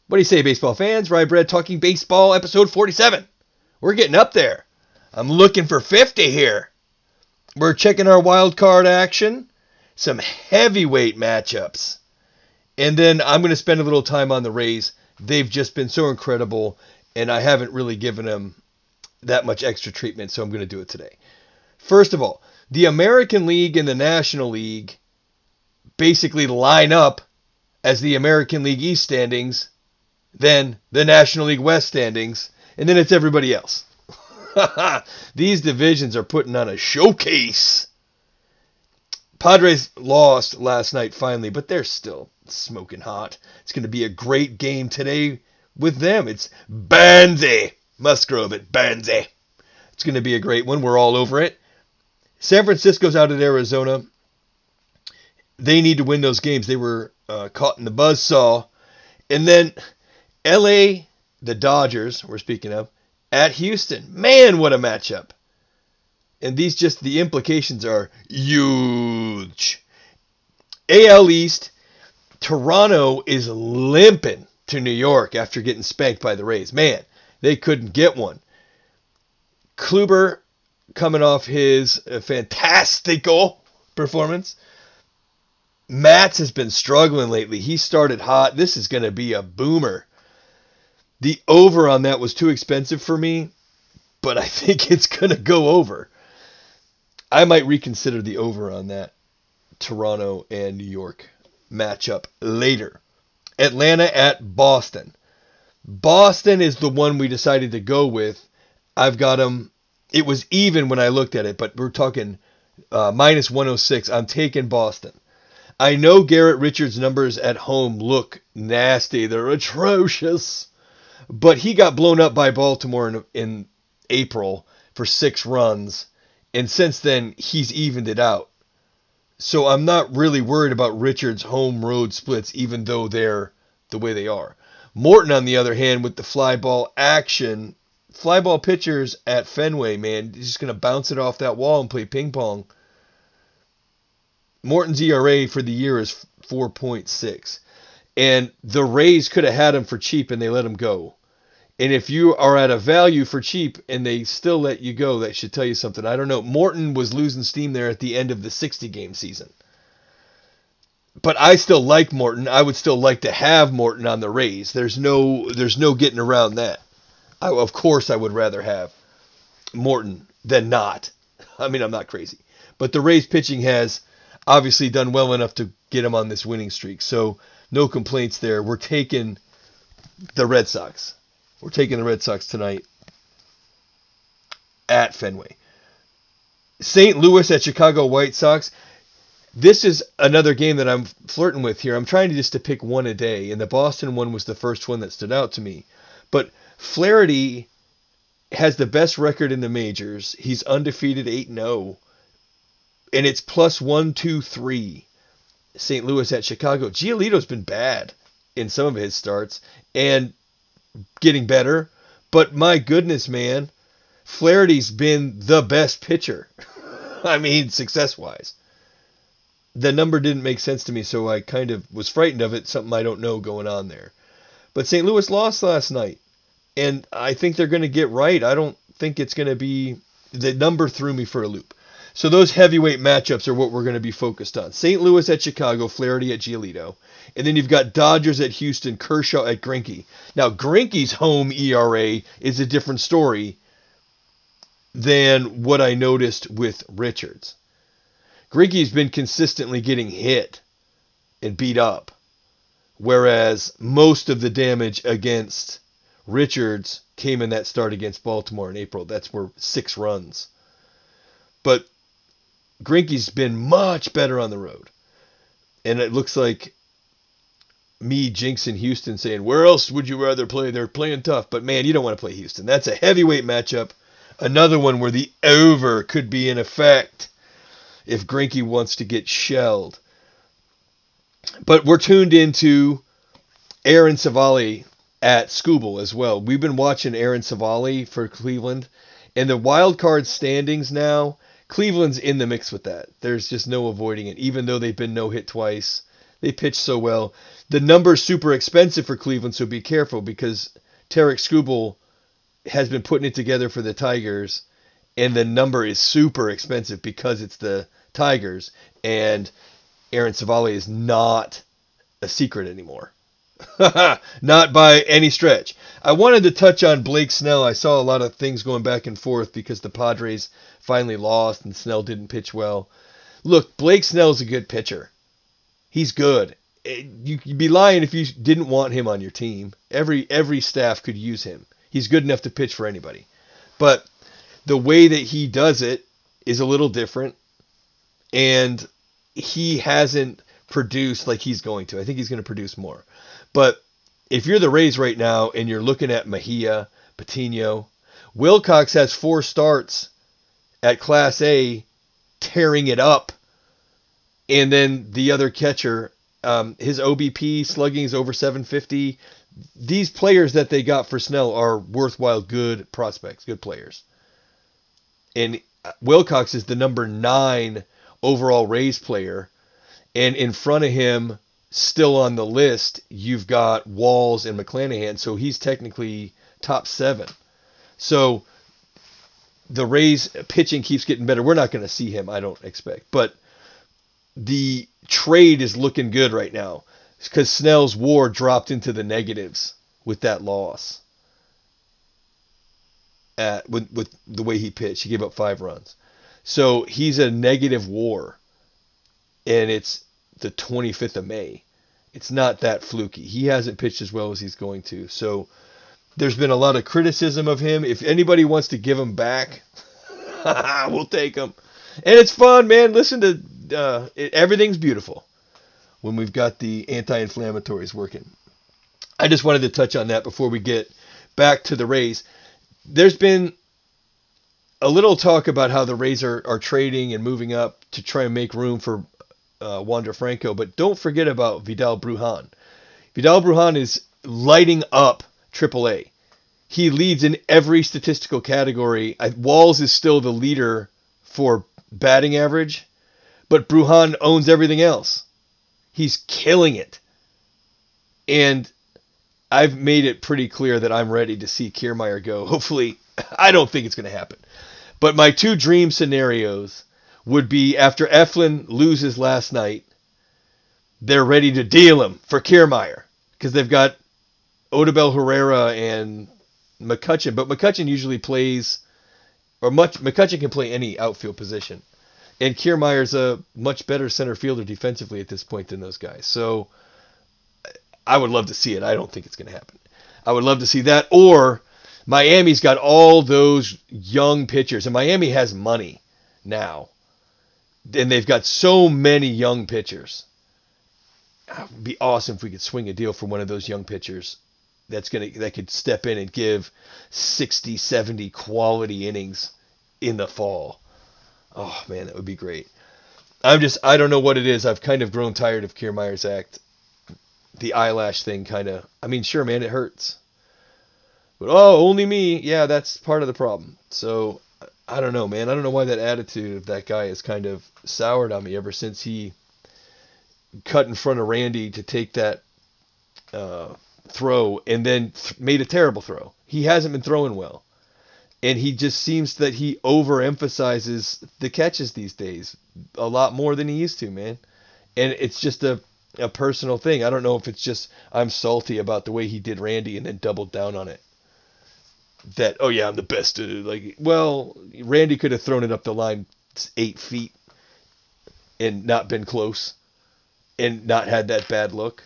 What do you say, baseball fans? Rye Bread talking baseball, episode 47. We're getting up there. I'm looking for 50 here. We're checking our wild card action, some heavyweight matchups, and then I'm going to spend a little time on the Rays. They've just been so incredible, and I haven't really given them that much extra treatment, so I'm going to do it today. First of all, the American League and the National League basically line up as the American League East standings, then the National League West standings, and then it's everybody else. These divisions are putting on a showcase. Padres lost last night finally, but they're still smoking hot. It's going to be a great game today with them. It's Burnes, Musgrove at Burnes. It's going to be a great one. We're all over it. San Francisco's out at Arizona. They need to win those games. They were caught in the buzzsaw. And then LA, the Dodgers, we're speaking of, at Houston. Man, what a matchup. And the implications are huge. AL East, Toronto is limping to New York after getting spanked by the Rays. Man, they couldn't get one. Kluber coming off his fantastical performance. Matz has been struggling lately. He started hot. This is going to be a boomer. The over on that was too expensive for me, but I think it's going to go over. I might reconsider the over on that Toronto and New York matchup later. Atlanta at Boston. Boston is the one we decided to go with. I've got them. It was even when I looked at it, but we're talking minus 106. I'm taking Boston. I know Garrett Richards' numbers at home look nasty. They're atrocious. But he got blown up by Baltimore in April for 6 runs. And since then, he's evened it out. So I'm not really worried about Richards' home road splits, even though they're the way they are. Morton, on the other hand, with the fly ball action. Fly ball pitchers at Fenway, man. He's just going to bounce it off that wall and play ping pong. Morton's ERA for the year is 4.6. And the Rays could have had him for cheap and they let him go. And if you are at a value for cheap and they still let you go, that should tell you something. I don't know. Morton was losing steam there at the end of the 60-game season. But I still like Morton. I would still like to have Morton on the Rays. There's no getting around that. Of course I would rather have Morton than not. I mean, I'm not crazy. But the Rays pitching has obviously done well enough to get him on this winning streak. So no complaints there. We're taking the Red Sox. We're taking the Red Sox tonight at Fenway. St. Louis at Chicago White Sox. This is another game that I'm flirting with here. I'm trying to pick one a day, and the Boston one was the first one that stood out to me. But Flaherty has the best record in the majors. He's undefeated 8-0. And it's plus 123. St. Louis at Chicago. Giolito's been bad in some of his starts and getting better. But my goodness, man, Flaherty's been the best pitcher. I mean, success-wise. The number didn't make sense to me, so I kind of was frightened of it. Something I don't know going on there. But St. Louis lost last night. And I think they're going to get right. I don't think it's going to be... The number threw me for a loop. So those heavyweight matchups are what we're going to be focused on. St. Louis at Chicago, Flaherty at Giolito. And then you've got Dodgers at Houston, Kershaw at Greinke. Now, Greinke's home ERA is a different story than what I noticed with Richards. Greinke's been consistently getting hit and beat up, whereas most of the damage against Richards came in that start against Baltimore in April. That's where 6 runs. But Greinke's been much better on the road. And it looks like me jinxing Houston saying, where else would you rather play? They're playing tough. But, man, you don't want to play Houston. That's a heavyweight matchup. Another one where the over could be in effect if Greinke wants to get shelled. But we're tuned into Aaron Civale at Scoobel as well. We've been watching Aaron Civale for Cleveland. And the wild card standings now, Cleveland's in the mix with that. There's just no avoiding it. Even though they've been no-hit twice, they pitch so well. The number's super expensive for Cleveland, so be careful because Tarek Skubal has been putting it together for the Tigers, and the number is super expensive because it's the Tigers, and Aaron Savali is not a secret anymore. Not by any stretch. I wanted to touch on Blake Snell. I saw a lot of things going back and forth because the Padres finally lost and Snell didn't pitch well. Look, Blake Snell's a good pitcher. He's good. You'd be lying if you didn't want him on your team. Every staff could use him. He's good enough to pitch for anybody. But the way that he does it is a little different, and he hasn't produced like he's going to. I think he's going to produce more. But if you're the Rays right now and you're looking at Mejia, Patino, Wilcox has 4 starts at Class A tearing it up. And then the other catcher, his OBP slugging is over 750. These players that they got for Snell are worthwhile, good prospects, good players. And Wilcox is the number 9 overall Rays player. And in front of him, still on the list, you've got Walls and McClanahan. So he's technically top 7. So the Rays pitching keeps getting better. We're not going to see him, I don't expect. But the trade is looking good right now because Snell's WAR dropped into the negatives with that loss. With the way he pitched, he gave up 5 runs. So he's a negative WAR, and it's the 25th of May. It's not that fluky. He hasn't pitched as well as he's going to. So there's been a lot of criticism of him. If anybody wants to give him back, we'll take him. And it's fun, man. Listen to everything's beautiful when we've got the anti-inflammatories working. I just wanted to touch on that before we get back to the Rays. There's been a little talk about how the Rays are trading and moving up to try and make room for Wander Franco, but don't forget about Vidal Brujan. Vidal Brujan is lighting up AAA. He leads in every statistical category. Walls is still the leader for batting average, but Brujan owns everything else. He's killing it. And I've made it pretty clear that I'm ready to see Kiermaier go. Hopefully, I don't think it's going to happen. But my 2 dream scenarios would be after Eflin loses last night, they're ready to deal him for Kiermaier because they've got Odubel Herrera and McCutchen. But McCutchen usually plays, McCutchen can play any outfield position. And Kiermaier's a much better center fielder defensively at this point than those guys. So I would love to see it. I don't think it's going to happen. I would love to see that. Or Miami's got all those young pitchers, and Miami has money now. And they've got so many young pitchers. It would be awesome if we could swing a deal for one of those young pitchers that could step in and give 60, 70 quality innings in the fall. Oh, man, that would be great. I don't know what it is. I've kind of grown tired of Kiermaier's act. The eyelash thing sure, man, it hurts. But, only me. Yeah, that's part of the problem. So, I don't know, man. I don't know why that attitude of that guy has kind of soured on me ever since he cut in front of Randy to take that throw and then made a terrible throw. He hasn't been throwing well. And he just seems that he overemphasizes the catches these days a lot more than he used to, man. And it's just a personal thing. I don't know if it's just I'm salty about the way he did Randy and then doubled down on it. That, oh yeah, I'm the best. Randy could have thrown it up the line 8 feet and not been close and not had that bad look.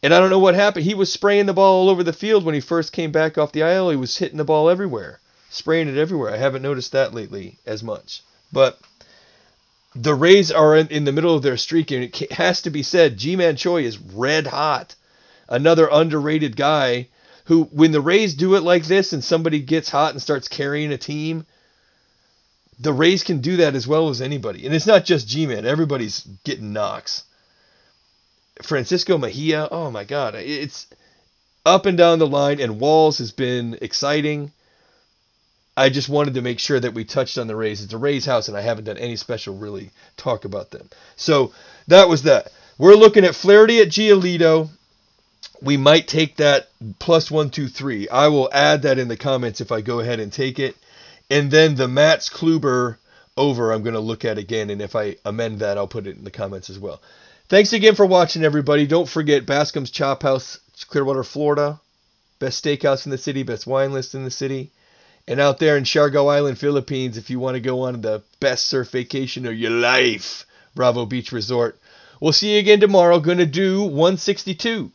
And I don't know what happened. He was spraying the ball all over the field when he first came back off the IL. He was hitting the ball everywhere, spraying it everywhere. I haven't noticed that lately as much. But the Rays are in the middle of their streak, and it has to be said, Ji-Man Choi is red hot. Another underrated guy who, when the Rays do it like this and somebody gets hot and starts carrying a team, the Rays can do that as well as anybody. And it's not just G-Man. Everybody's getting knocks. Francisco Mejia, oh my God. It's up and down the line, and Walls has been exciting. I just wanted to make sure that we touched on the Rays. It's a Rays house, and I haven't done any special really talk about them. So that was that. We're looking at Flaherty at Giolito. We might take that plus 1-2-3. I will add that in the comments if I go ahead and take it. And then the Mats Kluber over I'm going to look at again. And if I amend that, I'll put it in the comments as well. Thanks again for watching, everybody. Don't forget Bascom's Chop House, Clearwater, Florida. Best steakhouse in the city, best wine list in the city. And out there in Siargao Island, Philippines, if you want to go on the best surf vacation of your life, Bravo Beach Resort. We'll see you again tomorrow. Going to do 162.